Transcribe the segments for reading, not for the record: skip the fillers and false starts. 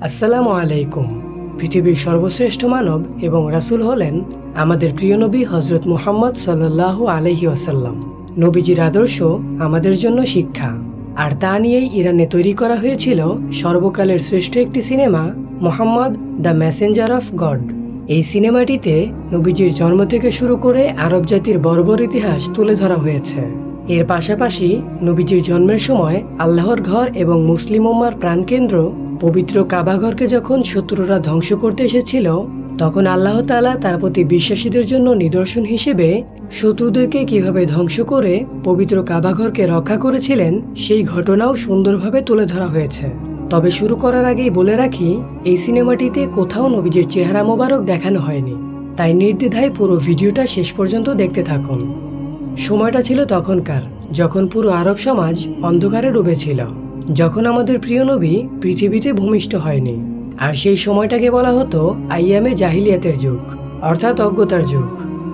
আসসালামু আলাইকুম। পৃথিবীর সর্বশ্রেষ্ঠ মানব এবং রাসূল হলেন আমাদের প্রিয় নবী হযরত মুহাম্মদ সাল্লাল্লাহু আলাইহি ওয়াসাল্লাম। নবীজির আদর্শ আমাদের জন্য শিক্ষা, আর তা নিয়েই ইরানে তৈরি করা হয়েছিল সর্বকালের শ্রেষ্ঠ একটি cinema, Muhammad the Messenger of god. এই সিনেমাটিতে নবীজির জন্ম থেকে শুরু করে আরব জাতির বর্বর ইতিহাস তুলে ধরা হয়েছে। এর পাশাপাশি নবীজির জন্মের সময় আল্লাহর ঘর এবং মুসলিম উম্মার প্রাণকেন্দ্র পবিত্র কাবাঘরকে যখন শত্রুরা ধ্বংস করতে এসেছিল, তখন আল্লাহ তাআলা তার প্রতি বিশ্বাসীদের জন্য নিদর্শন হিসেবে শত্রুদেরকে কিভাবে ধ্বংস করে পবিত্র কাবাঘরকে রক্ষা করেছিলেন সেই ঘটনাও সুন্দরভাবে তুলে ধরা হয়েছে। তবে শুরু করার আগেই বলে রাখি, এই সিনেমাটিতে কোথাও নবীজির চেহারা মোবারক দেখানো হয়নি, তাই নির্দ্বিধায় পুরো ভিডিওটা শেষ পর্যন্ত দেখতে থাকুন। সময়টা ছিল তখনকার, যখন পুরো আরব সমাজ অন্ধকারে ডুবেছিল, যখন আমাদের প্রিয় নবী পৃথিবীতে ভূমিষ্ঠ হয়নি। আর সেই সময়টাকে বলা হতো আইয়ামে জাহিলিয়াতের যুগ, অর্থাৎ অজ্ঞতার যুগ।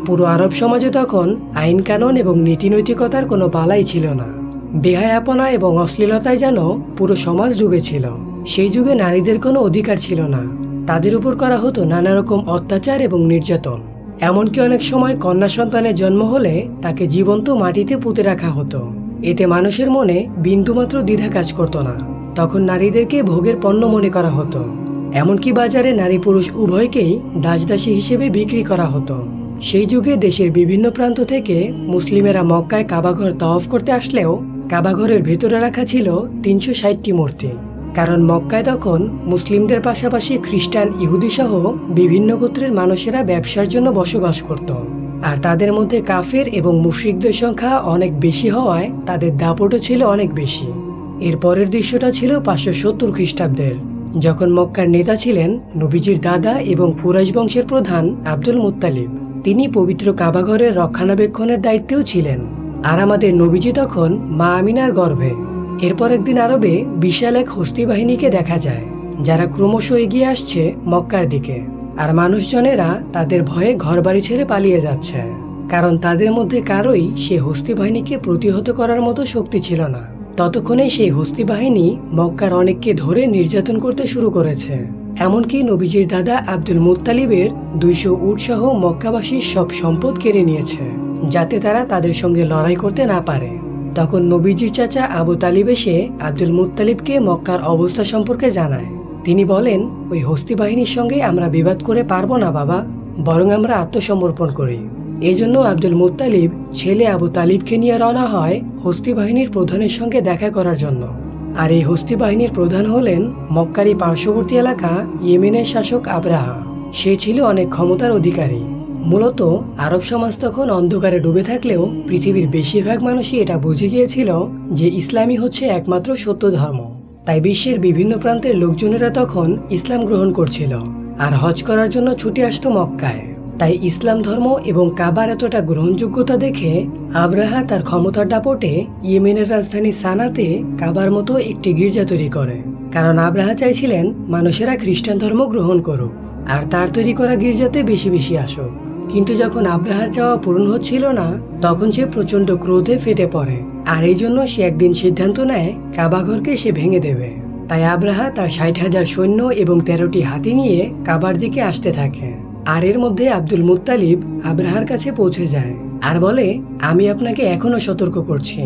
পুরো আরব সমাজে তখন আইন কানুন এবং নীতিনৈতিকতার কোনো বালাই ছিল না। বেহায়াপনা এবং অশ্লীলতায় যেন পুরো সমাজ ডুবেছিল। সেই যুগে নারীদের কোনো অধিকার ছিল না, তাদের উপর করা হতো নানা রকম অত্যাচার এবং নির্যাতন। এমনকি অনেক সময় কন্যা সন্তানের জন্ম হলে তাকে জীবন্ত মাটিতে পুঁতে রাখা হতো। এতে মানুষের মনে বিন্দুমাত্র দ্বিধা কাজ করতো না। তখন নারীদেরকে ভোগের পণ্য মনে করা হতো। এমনকি বাজারে নারী পুরুষ উভয়কেই দাসদাসী হিসেবে বিক্রি করা হতো। সেই যুগে দেশের বিভিন্ন প্রান্ত থেকে মুসলিমেরা মক্কায় কাবাঘর তাওয়াফ করতে আসলেও কাবাঘরের ভেতরে রাখা ছিল ৩৬০টি মূর্তি। কারণ মক্কায় তখন মুসলিমদের পাশাপাশি খ্রিস্টান, ইহুদি সহ বিভিন্ন গোত্রের মানুষেরা ব্যবসার জন্য বসবাস করত। আর তাদের মধ্যে কাফের এবং মুশরিকদের সংখ্যা অনেক বেশি হওয়ায় তাদের দাপটও ছিল অনেক বেশি। এর পরের দৃশ্যটা ছিল ৫৭০ খ্রিস্টাব্দের, যখন মক্কার নেতা ছিলেন নবীজির দাদা এবং কুরাইশ বংশের প্রধান আব্দুল মুত্তালিব। তিনি পবিত্র কাবাঘরের রক্ষণাবেক্ষণের দায়িত্বেও ছিলেন। আর আমাদের নবীজি তখন মা আমিনার গর্ভে। এরপর একদিন আরবে বিশাল এক হস্তি বাহিনীকে দেখা যায়, যারা ক্রমশ এগিয়ে আসছে মক্কার দিকে। আর মানুষজনেরা তাদের ভয়ে ঘরবাড়ি ছেড়ে পালিয়ে যাচ্ছে, কারণ তাদের মধ্যে কারোই সে হস্তি বাহিনীকে প্রতিহত করার মতো শক্তি ছিল না। ততক্ষণে সেই হস্তি বাহিনী মক্কার অনেককে ধরে নির্যাতন করতে শুরু করেছে। এমনকি নবীজির দাদা আব্দুল মুত্তালিবের ২০০ উট সহ মক্কাবাসীর সব সম্পদ কেড়ে নিয়েছে, যাতে তারা তাদের সঙ্গে লড়াই করতে না পারে। তখন নবীজির চাচা আবু তালিব এসে আব্দুল মুত্তালিবকে মক্কার অবস্থা সম্পর্কে জানায়। তিনি বলেন, ওই হস্তি বাহিনীর সঙ্গে আমরা বিবাদ করে পারবো না বাবা, বরং আমরা আত্মসমর্পণ করি। এই জন্য আব্দুল মুত্তালিব ছেলে আবু তালিবকে নিয়ে রওনা হয় হস্তি বাহিনীর প্রধানের সঙ্গে দেখা করার জন্য। আর এই হস্তি বাহিনীর প্রধান হলেন মক্কারই পার্শ্ববর্তী এলাকা ইয়েমেনের শাসক আবরাহা। সে ছিল অনেক ক্ষমতার অধিকারী। মূলত আরব সমাজ তখন অন্ধকারে ডুবে থাকলেও পৃথিবীর বেশিরভাগ মানুষই এটা বুঝে গিয়েছিল যে ইসলামই হচ্ছে একমাত্র সত্য ধর্ম। তাই বিশ্বের বিভিন্ন প্রান্তের লোকজনেরা তখন ইসলাম গ্রহণ করছিল আর হজ করার জন্য ছুটে আসতো মক্কায়। তাই ইসলাম ধর্ম এবং কাবার এতটা গ্রহণযোগ্যতা দেখে আবরাহা তার ক্ষমতার দাপটে ইয়েমেনের রাজধানী সানাতে কাবার মতো একটি গির্জা তৈরি করে। কারণ আবরাহা চাইছিলেন মানুষেরা খ্রিস্টান ধর্ম গ্রহণ করুক আর তার তৈরি করা গির্জাতে বেশি বেশি আসুক। কিন্তু যখন আবরাহার চাওয়া পূরণ হচ্ছিল না, তখন সে প্রচন্ড ক্রোধে ফেটে পড়ে। আর এই জন্য সে একদিন সিদ্ধান্ত নেয় কাবাঘরকে সে ভেঙে দেবে। তাই আবরাহা তার ৬০,০০০ সৈন্য এবং ১৩টি হাতি নিয়ে কাবার দিকে আসতে থাকে। আর এর মধ্যে আব্দুল মুত্তালিব আবরাহার কাছে পৌঁছে যায় আর বলে, আমি আপনাকে এখনো সতর্ক করছি,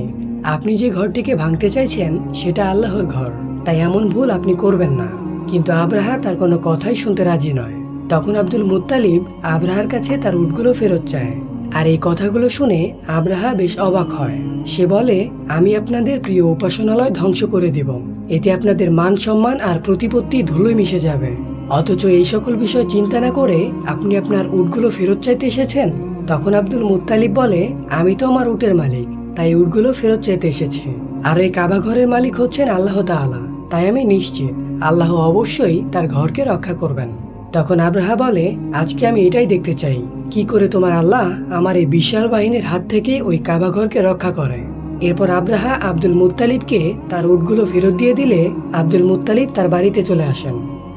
আপনি যে ঘরটিকে ভাঙতে চাইছেন সেটা আল্লাহর ঘর, তাই এমন ভুল আপনি করবেন না। কিন্তু আবরাহা তার কোনো কথাই শুনতে রাজি নয়। তখন আব্দুল মুত্তালিব আবরাহার কাছে তার উটগুলো ফেরত চায়। আর এই কথাগুলো শুনে আবরাহা বেশ অবাক হয়। সে বলে, আমি আপনাদের প্রিয় উপাসনালয় ধ্বংস করে দিব, এতে আপনাদের মান সম্মান আর প্রতিপত্তি ধুলোয় মিশে যাবে। অথচ এই সকল বিষয় চিন্তা না করে আপনি আপনার উটগুলো ফেরত চাইতে এসেছেন। তখন আব্দুল মুত্তালিব বলে, আমি তো আমার উটের মালিক, তাই উটগুলো ফেরত চাইতে এসেছি। আর এই কাবা ঘরের মালিক হচ্ছেন আল্লাহ তাআলা, তাই আমি নিশ্চিত আল্লাহ অবশ্যই তার ঘরকে রক্ষা করবেন। তখন আবরাহা বলে, আজকে আমি এটাই দেখতে চাই, কি করে তোমার আল্লাহ আমার এই বিশাল বাহিনীর হাত থেকে ওই কাবা ঘরকে রক্ষা করে। এরপর আবরাহা আব্দুল মুত্তালিবকে তার উটগুলো ফেরত দিয়ে দিলে আব্দুল মুত্তালিব তার বাড়িতে চলে আসেন।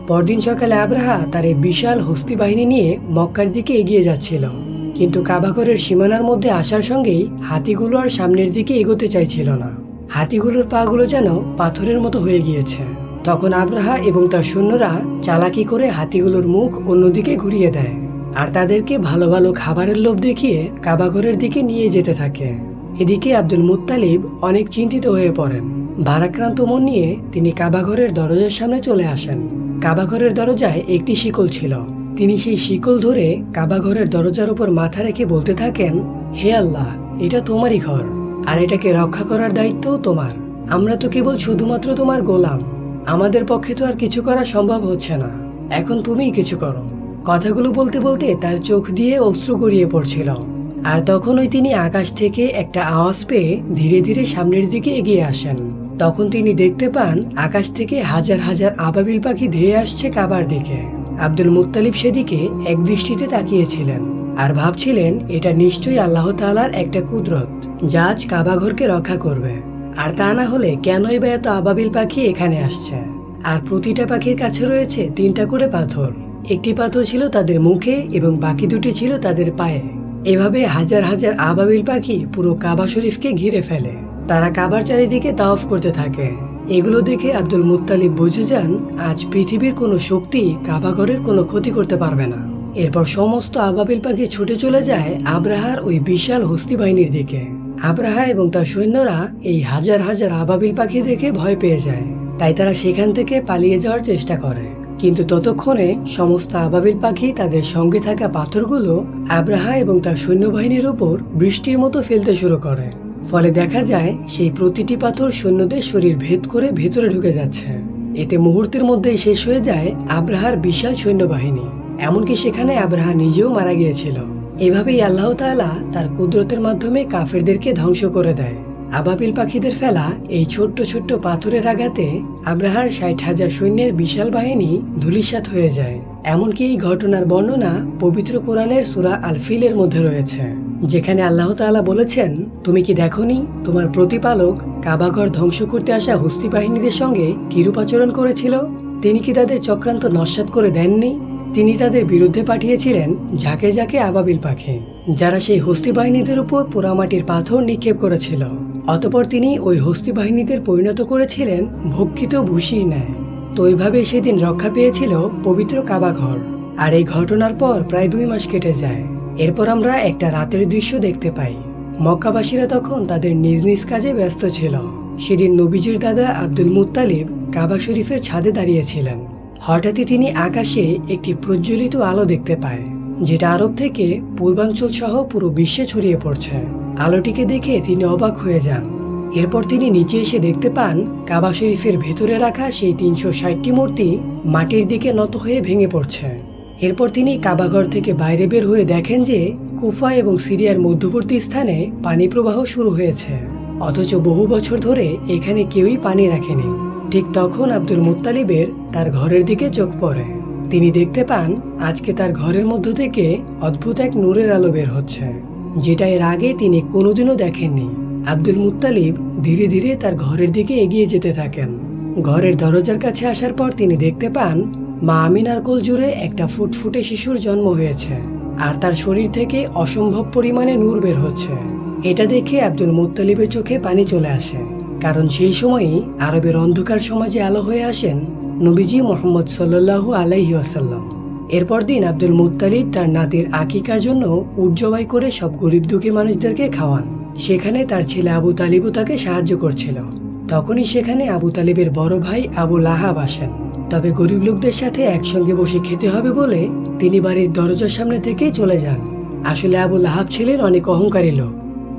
পরদিন সকালে আবরাহা তার এই বিশাল হস্তি বাহিনী নিয়ে মক্কার দিকে এগিয়ে যাচ্ছিল। কিন্তু কাবাঘরের সীমানার মধ্যে আসার সঙ্গেই হাতিগুলো আর সামনের দিকে এগোতে চাইছিল না। হাতিগুলোর পাগুলো যেন পাথরের মতো হয়ে গিয়েছে। তখন আব্রাহা এবং তার সৈন্যরা চালাকি করে হাতিগুলোর মুখ অন্যদিকে ঘুরিয়ে দেয় আর তাদেরকে ভালো ভালো খাবারের লোভ দেখিয়ে কাবাঘরের দিকে নিয়ে যেতে থাকে। এদিকে আব্দুল মুত্তালিব অনেক চিন্তিত হয়ে পড়েন। ভারাক্রান্ত মন নিয়ে তিনি কাবাঘরের দরজার সামনে চলে আসেন। কাবাঘরের দরজায় একটি শিকল ছিল। তিনি সেই শিকল ধরে কাবাঘরের দরজার উপর মাথা রেখে বলতে থাকেন, হে আল্লাহ, এটা তোমারই ঘর আর এটাকে রক্ষা করার দায়িত্বও তোমার। আমরা তো কেবল শুধুমাত্র তোমার গোলাম। আমাদের পক্ষে তো আর কিছু করা সম্ভব হচ্ছে না, এখন তুমিই কিছু করো। কথাগুলো বলতে বলতে তার চোখ দিয়ে অশ্রু গড়িয়ে পড়ছিল। আর তখনই তিনি আকাশ থেকে একটা আওয়াজ পেয়ে ধীরে ধীরে সামনের দিকে এগিয়ে আসেন। তখন তিনি দেখতে পান আকাশ থেকে হাজার হাজার আবাবিল পাখি ধেয়ে আসছে কাবার দিকে। আব্দুল মুত্তালিব সেদিকে এক দৃষ্টিতে তাকিয়েছিলেন আর ভাবছিলেন, এটা নিশ্চয়ই আল্লাহ তাআলার একটা কুদরত, যা আজ কাবাঘরকে রক্ষা করবে। আর তা না হলে কেনই বা এত আবাবিল পাখি এখানে আসছে? আর প্রতিটা পাখির কাছে রয়েছে 3টা করে পাথর। একটি পাথর ছিল তাদের মুখে এবং বাকি দুটি ছিল তাদের পায়ে। এভাবে হাজার হাজার আবাবিল পাখি পুরো কাবা শরীফকে ঘিরে ফেলে। তারা কাবার চারিদিকে তাওয়াফ করতে থাকে। এগুলো দেখে আব্দুল মুত্তালিব বুঝে যান, আজ পৃথিবীর কোনো শক্তি কাবাঘরের কোনো ক্ষতি করতে পারবে না। এরপর সমস্ত আবাবিল পাখি ছুটে চলে যায় আব্রাহার ওই বিশাল হস্তি বাহিনীর দিকে। আব্রাহা এবং তার সৈন্যরা এই হাজার হাজার আবাবিল পাখি দেখে ভয় পেয়ে যায়, তাই তারা সেখান থেকে পালিয়ে যাওয়ার চেষ্টা করে। কিন্তু ততক্ষণে সমস্ত আবাবিল পাখি তাদের সঙ্গে থাকা পাথরগুলো আব্রাহা এবং তার সৈন্যবাহিনীর উপর বৃষ্টির মতো ফেলতে শুরু করে। ফলে দেখা যায় সেই প্রতিটি পাথর সৈন্যদের শরীর ভেদ করে ভেতরে ঢুকে যাচ্ছে। এতে মুহূর্তের মধ্যেই শেষ হয়ে যায় আব্রাহার বিশাল সৈন্যবাহিনী। এমনকি সেখানে আব্রাহা নিজেও মারা গিয়েছিল। এভাবেই আল্লাহ তাআলা তার কুদরতের মাধ্যমে কাফেরদেরকে ধ্বংস করে দেয়। আবাবিল পাখিদের ফেলা এই ছোট্ট ছোট্ট পাথরের আঘাতে আব্রাহার 60,000 সৈন্যের বিশাল বাহিনী ধূলিসাৎ হয়ে যায়। এমনকি এই ঘটনার বর্ণনা পবিত্র কোরআনের সূরা আল ফিলের মধ্যে রয়েছে, যেখানে আল্লাহ তাআলা বলেছেন, তুমি কি দেখোনি তোমার প্রতিপালক কাবাঘর ধ্বংস করতে আসা হস্তি বাহিনীদের সঙ্গে কিরূপ আচরণ করেছিল? তিনি কি তাদের চক্রান্ত নস্যাৎ করে দেননি? তিনি তাদের বিরুদ্ধে পাঠিয়েছিলেন ঝাঁকে ঝাঁকে আবাবিল পাখি, যারা সেই হস্তি বাহিনীদের উপর পোড়ামাটির পাথর নিক্ষেপ করেছিল। অতঃপর তিনি ওই হস্তি বাহিনীদের পরিণত করেছিলেন ভক্ষিত ভুসির ন্যায়। তো এইভাবে সেদিন রক্ষা পেয়েছিল পবিত্র কাবাঘর। আর এই ঘটনার পর প্রায় 2 মাস কেটে যায়। এরপর আমরা একটা রাতের দৃশ্য দেখতে পাই। মক্কাবাসীরা তখন তাদের নিজ নিজ কাজে ব্যস্ত ছিল। সেদিন নবীজির দাদা আব্দুল মুত্তালিব কাবা শরীফের ছাদে দাঁড়িয়েছিলেন। হঠাৎই তিনি আকাশে একটি প্রজ্বলিত আলো দেখতে পায়, যেটা আরব থেকে পূর্বাঞ্চল সহ পুরো বিশ্বে ছড়িয়ে পড়ছে। আলোটিকে দেখে তিনি অবাক হয়ে যান। এরপর তিনি নিচে এসে দেখতে পান কাবা শরীফের ভেতরে রাখা সেই 360টি মূর্তি মাটির দিকে নত হয়ে ভেঙে পড়ছে। এরপর তিনি কাবাঘর থেকে বাইরে বের হয়ে দেখেন যে কুফা এবং সিরিয়ার মধ্যবর্তী স্থানে পানি প্রবাহ শুরু হয়েছে, অথচ বহু বছর ধরে এখানে কেউই পানি রাখেনি। ঠিক তখন আব্দুল মুত্তালিবের তার ঘরের দিকে চোখ পড়ে। তিনি দেখতে পান আজকে তার ঘরের মধ্য থেকে অদ্ভুত এক নূরের আলো বের হচ্ছে, যেটা এর আগে তিনি কোনোদিনও দেখেননি। আব্দুল মুত্তালিব ধীরে ধীরে তার ঘরের দিকে এগিয়ে যেতে থাকেন। ঘরের দরজার কাছে আসার পর তিনি দেখতে পান মা আমিনার কোল জুড়ে একটা ফুটফুটে শিশুর জন্ম হয়েছে, আর তার শরীর থেকে অসম্ভব পরিমাণে নূর বের হচ্ছে। এটা দেখে আব্দুল মুত্তালিবের চোখে পানি চলে আসে, কারণ সেই সময়ই আরবের অন্ধকার সমাজে আলো হয়ে আসেন নবীজি মুহাম্মদ সাল্লাল্লাহু আলাইহি ওয়াসাল্লাম। এরপর দিন আব্দুল মুত্তালিব তার নাতির আকিকার জন্য উট জবাই করে সব গরিব দুঃখী মানুষদেরকে খাওয়ান। সেখানে তার ছেলে আবু তালিবও তাকে সাহায্য করছিল। তখনই সেখানে আবু তালিবের বড় ভাই আবু লাহাব আসেন। তবে গরিব লোকদের সাথে একসঙ্গে বসে খেতে হবে বলে তিনি বাড়ির দরজার সামনে থেকেই চলে যান। আসলে আবু লাহাব ছিলেন অনেক অহংকারী লোক।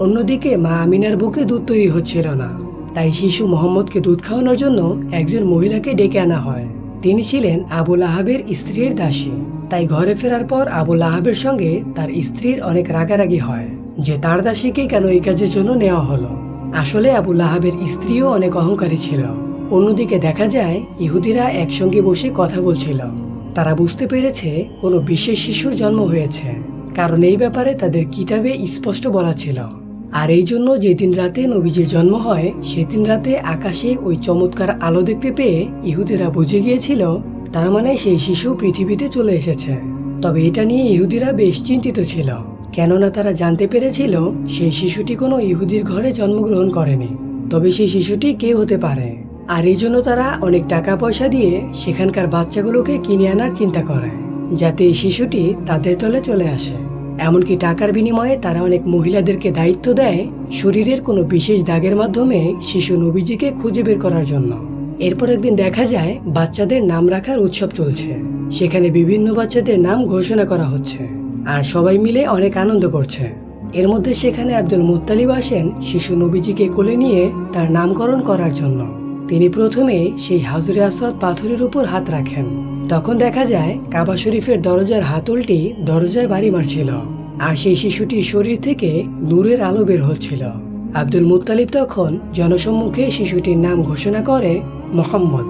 অন্যদিকে মা আমিনার বুকে দুধ তৈরি হচ্ছিল না, তাই শিশু মোহাম্মদকে দুধ খাওয়ানোর জন্য একজন মহিলাকে ডেকে আনা হয়। তিনি ছিলেন আবু লাহাবের স্ত্রীর দাসী। তাই ঘরে ফেরার পর আবু লাহাবের সঙ্গে তার স্ত্রীর অনেক রাগারাগি হয় যে তার দাসীকে কেন এই কাজের জন্য নেওয়া হলো। আসলে আবু লাহাবের স্ত্রীও অনেক অহংকারী ছিল। অন্যদিকে দেখা যায় ইহুদিরা একসঙ্গে বসে কথা বলছিল। তারা বুঝতে পেরেছে কোনো বিশেষ শিশুর জন্ম হয়েছে, কারণ এই ব্যাপারে তাদের কিতাবে স্পষ্ট বলা ছিল। আর এই জন্য যেদিন রাতে নবীজির জন্ম হয় সেদিন রাতে আকাশে ওই চমৎকার আলো দেখতে পেয়ে ইহুদিরা বুঝে গিয়েছিল তার মানে সেই শিশু পৃথিবীতে চলে এসেছে। তবে এটা নিয়ে ইহুদিরা বেশ চিন্তিত ছিল, কেননা তারা জানতে পেরেছিল সেই শিশুটি কোনো ইহুদির ঘরে জন্মগ্রহণ করেনি। তবে সেই শিশুটি কে হতে পারে? আর এই জন্য তারা অনেক টাকা পয়সা দিয়ে সেখানকার বাচ্চাগুলোকে কিনে আনার চিন্তা করে, যাতে এই শিশুটি তাদের দলে চলে আসে। এমনকি টাকার বিনিময়ে তারা অনেক মহিলাদেরকে দায়িত্ব দেয় শরীরের কোনো বিশেষ দাগের মাধ্যমে শিশু নবীজিকে খুঁজে বের করার জন্য। এরপর একদিন দেখা যায় বাচ্চাদের নাম রাখার উৎসব চলছে। সেখানে বিভিন্ন বাচ্চাদের নাম ঘোষণা করা হচ্ছে, আর সবাই মিলে অনেক আনন্দ করছে। এর মধ্যে সেখানে আব্দুল মুত্তালিব আসেন শিশু নবীজিকে কোলে নিয়ে তার নামকরণ করার জন্য। তিনি প্রথমে সেই হাজরে আসওয়াদ পাথরের উপর হাত রাখেন। তখন দেখা যায় কাবা শরীফের দরজার হাতলটি দরজায় বাড়ি মারছিল, আর সেই শিশুটির শরীর থেকে নূরের আলো বের হচ্ছিল। আব্দুল মুত্তালিব তখন জনসম্মুখে শিশুটির নাম ঘোষণা করে মোহাম্মদ।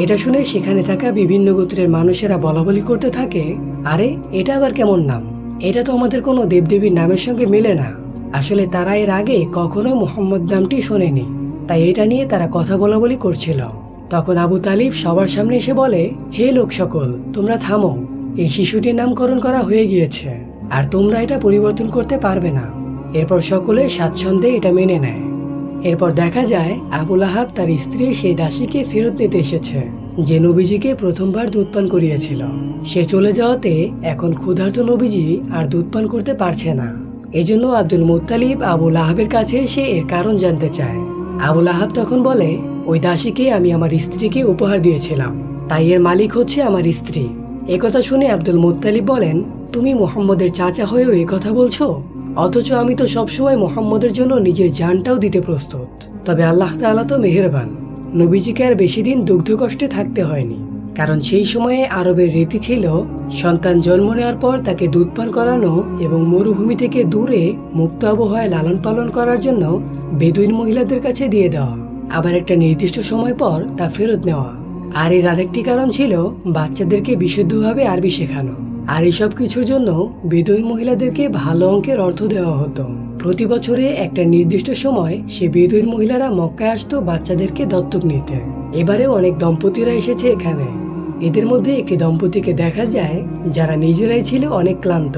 এটা শুনে সেখানে থাকা বিভিন্ন গোত্রের মানুষেরা বলাবলি করতে থাকে, আরে এটা আবার কেমন নাম? এটা তো আমাদের কোনো দেবদেবীর নামের সঙ্গে মেলে না। আসলে তারা এর আগে কখনো মোহাম্মদ নামটি শোনেনি, তাই এটা নিয়ে তারা কথা বলাবলি করছিল। তখন আবু তালিব সবার সামনে এসে বলে, হে লোক সকল, তোমরা থামো। এই শিশুটির নামকরণ করা হয়ে গিয়েছে, আর তোমরা এটা পরিবর্তন করতে পারবে না। এরপর সকলে স্বাচ্ছন্দ্যে এটা মেনে নেয়। এরপর দেখা যায় আবুল আহাব তার স্ত্রী সেই দাসীকে ফেরত নিতে এসেছে, যে নবীজিকে প্রথমবার দুধ পান করিয়েছিল। সে চলে যাওয়াতে এখন ক্ষুধার্ত নবীজি আর দুধ পান করতে পারছে না। এজন্য আব্দুল মুত্তালিব আবুল আহাবের কাছে এসে এর কারণ জানতে চায়। আবুল আহাব তখন বলে, ওই দাসীকে আমি আমার স্ত্রীকে উপহার দিয়েছিলাম, তাই এর মালিক হচ্ছে আমার স্ত্রী। একথা শুনে আব্দুল মুত্তালিব বলেন, তুমি মুহাম্মদের চাচা হয়েও এই কথা বলছো? অথচ আমি তো সবসময় মুহাম্মদের জন্য নিজের জানটাও দিতে প্রস্তুত। তবে আল্লাহ তাআলা তো মেহেরবান, নবীজিকে আর বেশি দিন দুগ্ধ কষ্টে থাকতে হয়নি। কারণ সেই সময়ে আরবের রীতি ছিল সন্তান জন্ম নেওয়ার পর তাকে দুধ পান করানো এবং মরুভূমি থেকে দূরে মুক্ত আবহাওয়ায় লালন পালন করার জন্য বেদুইন মহিলাদের কাছে দিয়ে দেওয়া, আবার একটা নির্দিষ্ট সময় পর তা ফেরত নেওয়া। আর এর আরেকটি কারণ ছিল বাচ্চাদেরকে বিশুদ্ধভাবে আরবি শেখানো। আর এসব কিছুর জন্য বেদুইন মহিলাদেরকে ভালো অঙ্কের অর্থ দেওয়া হতো। প্রতি বছরে একটা নির্দিষ্ট সময় সে বেদুইন মহিলারা মক্কায় আসতো বাচ্চাদেরকে দত্তক নিতে। এবারেও অনেক দম্পতিরা এসেছে এখানে। এদের মধ্যে একটি দম্পতিকে দেখা যায় যারা নিজেরাই ছিল অনেক ক্লান্ত।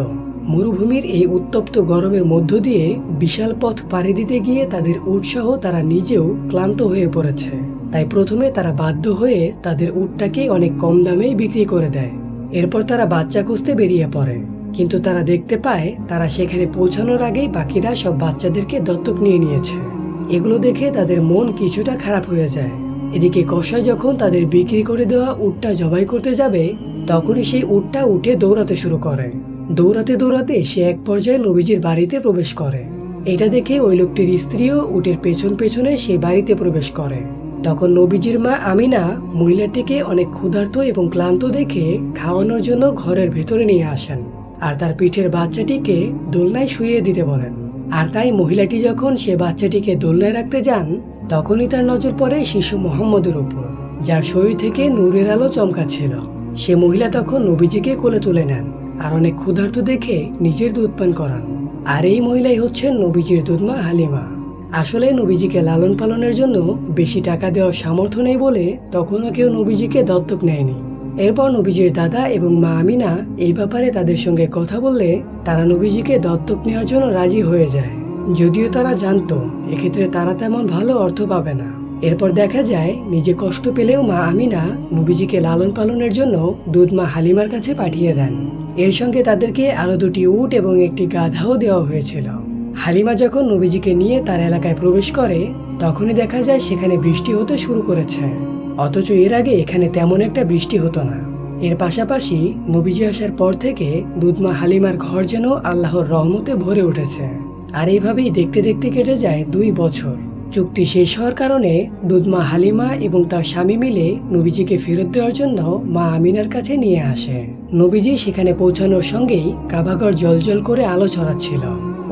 মরুভূমির এই উত্তপ্ত গরমের মধ্য দিয়ে বিশাল পথ পাড়ি দিতে গিয়ে তাদের উটসহ তারা নিজেও ক্লান্ত হয়ে পড়েছে। তাই প্রথমে তারা বাধ্য হয়ে তাদের উটটাকে অনেক কম দামেই বিক্রি করে দেয়। এরপর তারা বাচ্চা খুঁজতে বেরিয়ে পড়ে, কিন্তু তারা দেখতে পায় তারা সেখানে পৌঁছানোর আগেই বাকিরা সব বাচ্চাদেরকে দত্তক নিয়ে নিয়েছে। এগুলো দেখে তাদের মন কিছুটা খারাপ হয়ে যায়। এদিকে কসাই যখন তাদের বিক্রি করে দেওয়া উটটা জবাই করতে যাবে, তখনই সেই উটটা উঠে দৌড়াতে শুরু করে। দৌড়াতে দৌড়াতে সে এক পর্যায়ে নবীজির বাড়িতে প্রবেশ করে। এটা দেখে ওই লোকটির স্ত্রীও উটের পেছন পেছনে সেই বাড়িতে প্রবেশ করে। তখন নবীজির মা আমিনা মহিলাটিকে অনেক ক্ষুধার্ত এবং ক্লান্ত দেখে খাওয়ানোর জন্য ঘরের ভেতরে নিয়ে আসেন, আর তার পিঠের বাচ্চাটিকে দোলনায় শুইয়ে দিতে বলেন। আর তাই মহিলাটি যখন সে বাচ্চাটিকে দোলনায় রাখতে যান, তখনই তার নজর পড়ে শিশু মোহাম্মদের উপর, যার শরীর থেকে নূরের আলো চমকাচ্ছিল। সে মহিলা তখন নবীজিকে কোলে তুলে নেন আর অনেক ক্ষুধার্ত দেখে নিজের দুধ পান করান। আর এই মহিলাই হচ্ছেন নবীজির দুধমা হালিমা। আসলে নবীজিকে লালন পালনের জন্য বেশি টাকা দেওয়ার সামর্থ্য নেই বলে তখনও কেউ নবীজিকে দত্তক নেয়নি। এরপর নবীজির দাদা এবং মা আমিনা এই ব্যাপারে তাদের সঙ্গে কথা বললে তারা নবীজিকে দত্তক নেওয়ার জন্য রাজি হয়ে যায়, যদিও তারা জানতো এক্ষেত্রে তারা তেমন ভালো অর্থ পাবে না। এরপর দেখা যায় নিজে কষ্ট পেলেও মা আমিনা নবীজিকে লালন পালনের জন্য দুধ মা হালিমার কাছে পাঠিয়ে দেন। এর সঙ্গে তাদেরকে আরো 2টি উট এবং একটি গাধাও দেওয়া হয়েছিল। হালিমা যখন নবীজিকে নিয়ে তার এলাকায় প্রবেশ করে, তখনই দেখা যায় সেখানে বৃষ্টি হতে শুরু করেছে। অথচ এর আগে এখানে তেমন একটা বৃষ্টি হতো না। এর পাশাপাশি নবীজি আসার পর থেকে দুধমা হালিমার ঘর যেন আল্লাহর রহমতে ভরে উঠেছে। আর এইভাবেই দেখতে দেখতে কেটে যায় 2 বছর। চুক্তি শেষ হওয়ার কারণে দুধমা হালিমা এবং তার স্বামী মিলে নবীজিকে ফেরত দেওয়ার জন্য মা আমিনার কাছে নিয়ে আসে। নবীজি সেখানে পৌঁছানোর সঙ্গেই কাবাঘর জলজল করে আলো ছড়াচ্ছিল।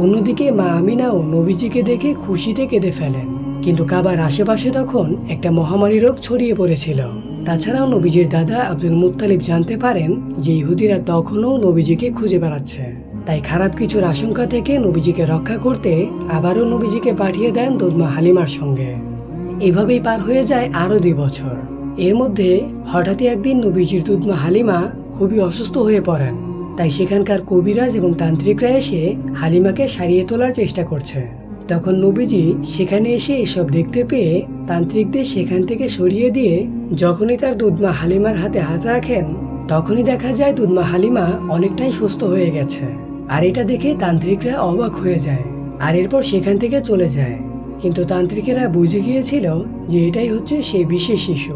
অন্যদিকে মা আমিনাও নবীজিকে দেখে খুশিতে কেঁদে ফেলেন। কিন্তু কাবার আশেপাশে তখন একটা মহামারী রোগ ছড়িয়ে পড়েছিল। তাছাড়াও নবীজির দাদা আব্দুল মুত্তালিব জানতে পারেন যে ইহুদিরা তখনও নবীজিকে খুঁজে বেড়াচ্ছে। তাই খারাপ কিছুর আশঙ্কা থেকে নবীজিকে রক্ষা করতে আবারও নবীজিকে পাঠিয়ে দেন দুধমা হালিমার সঙ্গে। এভাবেই পার হয়ে যায় আরো 2 বছর। এর মধ্যে হঠাৎই একদিন নবীজির দুধমা হালিমা খুবই অসুস্থ হয়ে পড়েন। তাই সেখানকার কবিরাজ এবং তান্ত্রিকরা এসে হালিমাকে সারিয়ে তোলার চেষ্টা করছে। তখন নবীজি সেখানে এসে এসব দেখতে পেয়ে তান্ত্রিকদের সেখান থেকে সরিয়ে দিয়ে যখনই তার দুধমা হালিমার হাতে হাত রাখেন, তখনই দেখা যায় দুধমা হালিমা অনেকটাই সুস্থ হয়ে গেছে। আর এটা দেখে তান্ত্রিকরা অবাক হয়ে যায় আর এরপর সেখান থেকে চলে যায়। কিন্তু তান্ত্রিকেরা বুঝে গিয়েছিল যে এটাই হচ্ছে সেই বিশেষ শিশু,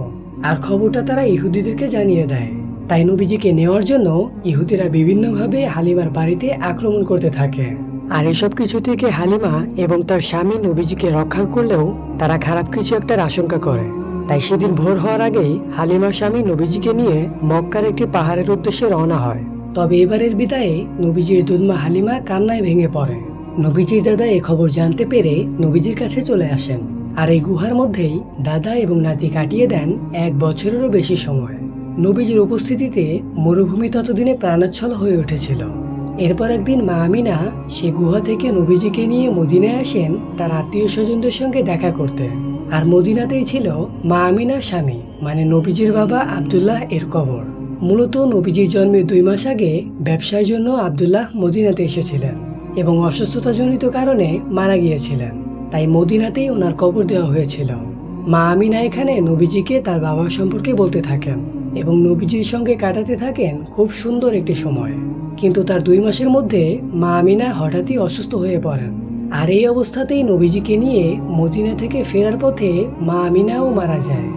আর খবরটা তারা ইহুদিদেরকে জানিয়ে দেয়। তাই নবীজিকে নেওয়ার জন্য ইহুদিরা বিভিন্নভাবে হালিমার বাড়িতে আক্রমণ করতে থাকে। আর এসব কিছু থেকে হালিমা এবং তার স্বামী নবীজিকে রক্ষা করলেও তারা খারাপ কিছু একটার আশঙ্কা করে। তাই সেদিন ভোর হওয়ার আগেই হালিমার স্বামী নবীজিকে নিয়ে মক্কার একটি পাহাড়ের উদ্দেশ্যে রওনা হয়। তবে এবারের বিদায়ে নবীজির দুধমা হালিমা কান্নায় ভেঙে পড়ে। নবীজির দাদা এই খবর জানতে পেরে নবীজির কাছে চলে আসেন, আর এই গুহার মধ্যেই দাদা এবং নাতি কাটিয়ে দেন 1 বছরেরও বেশি সময়। নবীজির উপস্থিতিতে মরুভূমি ততদিনে প্রাণোচ্ছল হয়ে উঠেছিল। এরপর একদিন মা আমিনা সে গুহা থেকে নবীজিকে নিয়ে মদিনায় আসেন তার আত্মীয় স্বজনদের সঙ্গে দেখা করতে। আর মদিনাতেই ছিল মা আমিনার স্বামী মানে নবীজির বাবা আব্দুল্লাহ এর কবর। মূলত নবীজির জন্মের 2 মাস আগে ব্যবসার জন্য আব্দুল্লাহ মদিনাতে এসেছিলেন এবং অসুস্থতাজনিত কারণে মারা গিয়েছিলেন। তাই মদিনাতেই ওনার কবর দেওয়া হয়েছিল। মা আমিনা এখানে নবীজিকে তার বাবার সম্পর্কে বলতে থাকেন এবং নবীজির সঙ্গে কাটাতে থাকেন খুব সুন্দর একটি সময়। কিন্তু তার 2 মাসের মধ্যে মা আমিনা হঠাৎই অসুস্থ হয়ে পড়েন। আর এই অবস্থাতেই নবীজিকে নিয়ে মদিনা থেকে ফেরার পথে মা আমিনাও মারা যায়।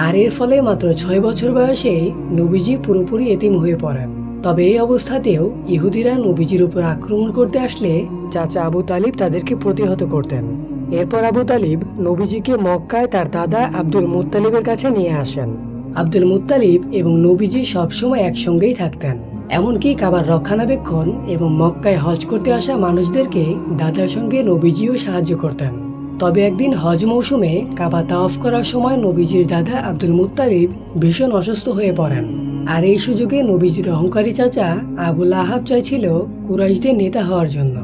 আর এর ফলে মাত্র 6 বছর বয়সে নবীজি পুরোপুরি এতিম হয়ে পড়েন। তবে এই অবস্থাতেও ইহুদিরা নবীজির উপর আক্রমণ করতে আসলে চাচা আবু তালিব তাদেরকে প্রতিহত করতেন। এরপর আবু তালিব নবীজিকে মক্কায় তার দাদা আব্দুল মুত্তালিবের কাছে নিয়ে আসেন। আব্দুল মুত্তালিব এবং নবীজি সবসময় একসঙ্গেই থাকতেন। এমনকি কাবার রক্ষণাবেক্ষণ এবং মক্কায় হজ করতে আসা মানুষদেরকে দাদার সঙ্গে নবীজিও সাহায্য করতেন। তবে একদিন হজ মৌসুমে কাবা তাওয়াফ করার সময় নবীজির দাদা আব্দুল মুত্তালিব ভীষণ অসুস্থ হয়ে পড়েন। আর এই সুযোগে নবীজির অহংকারী চাচা আবুল আহাব চাইছিল কুরাইশদের নেতা হওয়ার জন্য।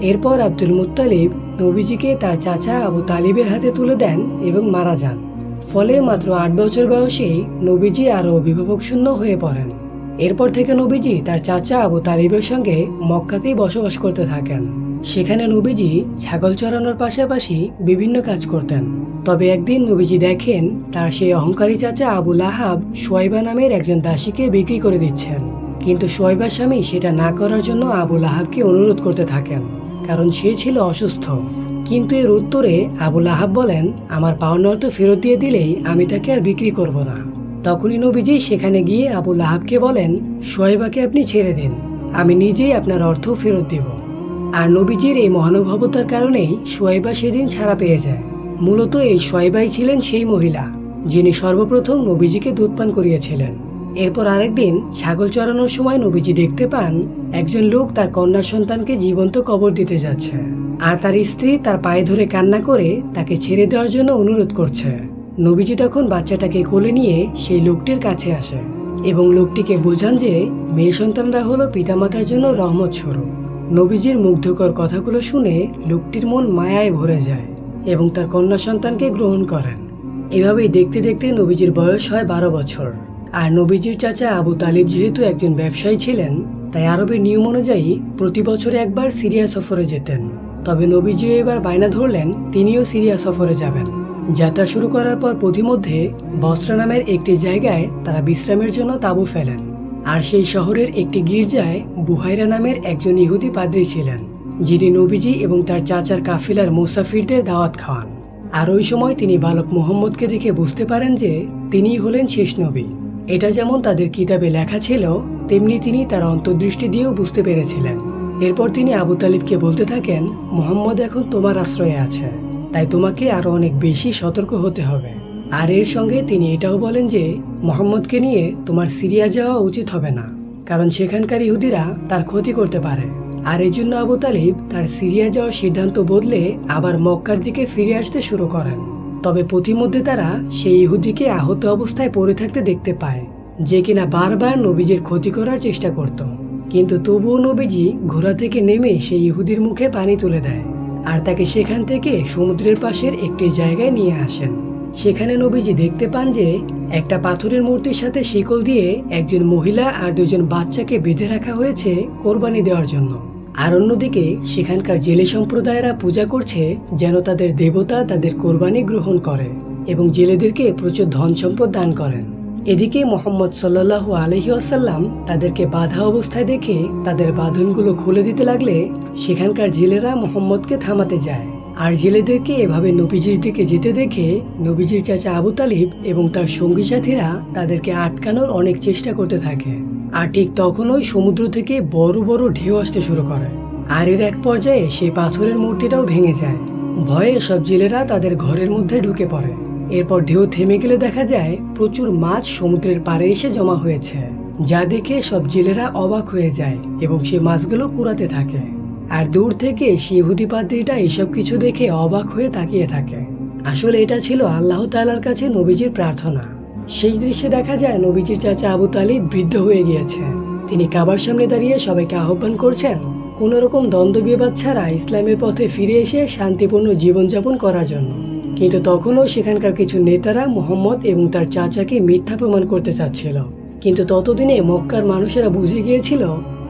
এরপর আব্দুল মুত্তালিব নবীজিকে তার চাচা আবু তালিবের হাতে তুলে দেন এবং মারা যান। ফলে মাত্র 8 বছর বয়সেই নবীজি আরও অভিভাবক শূন্য হয়ে পড়েন। এরপর থেকে নবীজি তার চাচা আবু তালিবের সঙ্গে মক্কাতেই বসবাস করতে থাকেন। সেখানে নবীজি ছাগল চড়ানোর পাশাপাশি বিভিন্ন কাজ করতেন। তবে একদিন নবীজি দেখেন তার সেই অহংকারী চাচা আবুল আহাব সোয়াইবা নামের একজন দাসীকে বিক্রি করে দিচ্ছেন। কিন্তু সোয়াইবার স্বামী সেটা না করার জন্য আবুল আহাবকে অনুরোধ করতে থাকেন, কারণ সে ছিল অসুস্থ। কিন্তু এর উত্তরে আবুল আহাব বলেন, আমার পাওনা অর্থ ফেরত দিয়ে দিলেই আমি তাকে আর বিক্রি করব না। তখনই নবীজি সেখানে গিয়ে আবুল আহাবকে বলেন, সোয়াইবাকে আপনি ছেড়ে দিন, আমি নিজেই আপনার অর্থ ফেরত দেব। আর নবীজির এই মহানুভবতার কারণেই সোয়াইবা সেদিন ছাড়া পেয়ে যায়। মূলত এই সোয়াইবাই ছিলেন সেই মহিলা যিনি সর্বপ্রথম নবীজিকে দুধ পান করিয়েছিলেন। এরপর আরেকদিন ছাগল চড়ানোর সময় নবীজি দেখতে পান একজন লোক তার কন্যা সন্তানকে জীবন্ত কবর দিতে যাচ্ছে, আর তার স্ত্রী তার পায়ে ধরে কান্না করে তাকে ছেড়ে দেওয়ার জন্য অনুরোধ করছে। নবীজি তখন বাচ্চাটাকে কোলে নিয়ে সেই লোকটির কাছে আসে এবং লোকটিকে বোঝান যে মেয়ে সন্তানরা হলো পিতামাতার জন্য রহমত স্বরূপ। নবীজির মুগ্ধকর কথাগুলো শুনে লোকটির মন মায়ায় ভরে যায় এবং তার কন্যা সন্তানকে গ্রহণ করেন। এভাবেই দেখতে দেখতে নবীজির বয়স হয় 12 বছর। আর নবীজির চাচা আবু তালিব যেহেতু একজন ব্যবসায়ী ছিলেন, তাই আরবের নিয়ম অনুযায়ী প্রতি বছরে একবার সিরিয়া সফরে যেতেন। তবে নবীজি এবার বায়না ধরলেন তিনিও সিরিয়া সফরে যাবেন। যাত্রা শুরু করার পর পথিমধ্যে বসরা নামের একটি জায়গায় তারা বিশ্রামের জন্য তাঁবু ফেলেন। আর সেই শহরের একটি গির্জায় বুহাইরা নামের একজন ইহুদি পাদ্রী ছিলেন, যিনি নবীজি এবং তার চাচার কাফিলার মুসাফিরদের দাওয়াত খাওয়ান। আর ওই সময় তিনি বালক মুহাম্মদকে দেখে বুঝতে পারেন যে তিনিই হলেন শেষ নবী। এটা যেমন তাদের কিতাবে লেখা ছিল, তেমনি তিনি তার অন্তর্দৃষ্টি দিয়েও বুঝতে পেরেছিলেন। এরপর তিনি আবু তালিবকে বলতে থাকেন, মুহাম্মদ এখন তোমার আশ্রয়ে আছে, তাই তোমাকে আরো অনেক বেশি সতর্ক হতে হবে। আর এর সঙ্গে তিনি এটাও বলেন যে মুহাম্মদকে নিয়ে তোমার সিরিয়া যাওয়া উচিত হবে না, কারণ সেখানকার ইহুদিরা তার ক্ষতি করতে পারে। আর এই জন্য আবু তালিব তার সিরিয়া যাওয়ার সিদ্ধান্ত বদলে আবার মক্কার দিকে ফিরে আসতে শুরু করেন। তবে পথিমধ্যে তারা সেই ইহুদিকে আহত অবস্থায় পড়ে থাকতে দেখতে পায়, যে কিনা বারবার নবীজির ক্ষতি করার চেষ্টা করত। কিন্তু তবুও নবীজি ঘোড়া থেকে নেমে সেই ইহুদির মুখে পানি তুলে দেয় আর তাকে সেখান থেকে সমুদ্রের পাশের একটি জায়গায় নিয়ে আসেন। সেখানে নবীজি দেখতে পান যে একটা পাথরের মূর্তির সাথে শিকল দিয়ে একজন মহিলা আর 2জন বাচ্চাকে বেঁধে রাখা হয়েছে কোরবানি দেওয়ার জন্য। আর অন্যদিকে সেখানকার জেলে সম্প্রদায়েরা পূজা করছে যেন তাদের দেবতা তাদের কোরবানি গ্রহণ করে এবং জেলেদেরকে প্রচুর ধন সম্পদ দান করেন। এদিকে মোহাম্মদ সাল্লাল্লাহু আলাইহি ওয়াসাল্লাম তাদেরকে বাধা অবস্থায় দেখে তাদের বাঁধনগুলো খুলে দিতে লাগলে সেখানকার জেলেরা মোহাম্মদকে থামাতে যায়। আর জেলেদেরকে এভাবে নবীজির দিকে যেতে দেখে নবীজির চাচা আবু তালিব এবং তার সঙ্গী সাথীরা তাদেরকে আটকানোর অনেক চেষ্টা করতে থাকে। আর ঠিক তখনই সমুদ্র থেকে বড় বড় ঢেউ আসতে শুরু করে। আর এর এক পর্যায়ে সেই পাথরের মূর্তিটাও ভেঙে যায়। ভয়ে সব জেলেরা তাদের ঘরের মধ্যে ঢুকে পড়ে। এরপর ঢেউ থেমে গেলে দেখা যায় প্রচুর মাছ সমুদ্রের পাড়ে এসে জমা হয়েছে, যা দেখে সব জেলেরা অবাক হয়ে যায় এবং সে মাছগুলো কুড়াতে থাকে। আর দূর থেকে সে ইহুদি পাদ্রীটা এসব কিছু দেখে অবাক হয়ে তাকিয়ে থাকে। আসলে এটা ছিল আল্লাহ তাআলার কাছে নবীজির প্রার্থনা। শেষ দৃশ্যে দেখা যায় নবীজির চাচা আবু তালিব বৃদ্ধ হয়ে গিয়েছে। তিনি কাবার সামনে দাঁড়িয়ে সবাইকে আহ্বান করছেন কোন রকম দ্বন্দ্ব বিবাদ ছাড়া ইসলামের পথে ফিরে এসে শান্তিপূর্ণ জীবনযাপন করার জন্য। কিন্তু তখনও সেখানকার কিছু নেতারা মুহাম্মদ এবং তার চাচাকে মিথ্যা প্রমাণ করতে চাচ্ছিল। কিন্তু ততদিনে মক্কার মানুষেরা বুঝে গিয়েছিল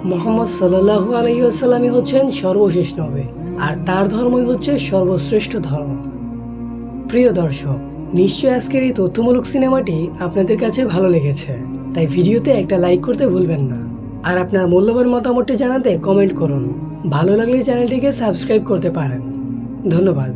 মুহাম্মদ সাল্লাল্লাহু আলাইহি ওয়াসাল্লামই হচ্ছেন সর্বশেষ নবী, আর তার ধর্মই হচ্ছে সর্বশ্রেষ্ঠ ধর্ম। প্রিয় দর্শক, নিশ্চয় আজকের এই তথ্যমূলক সিনেমাটি আপনাদের কাছে ভালো লেগেছে, তাই ভিডিওতে একটা লাইক করতে ভুলবেন না। আর আপনার মূল্যবান মতামতটি জানাতে কমেন্ট করুন। ভালো লাগলে চ্যানেলটিকে সাবস্ক্রাইব করতে পারেন। ধন্যবাদ।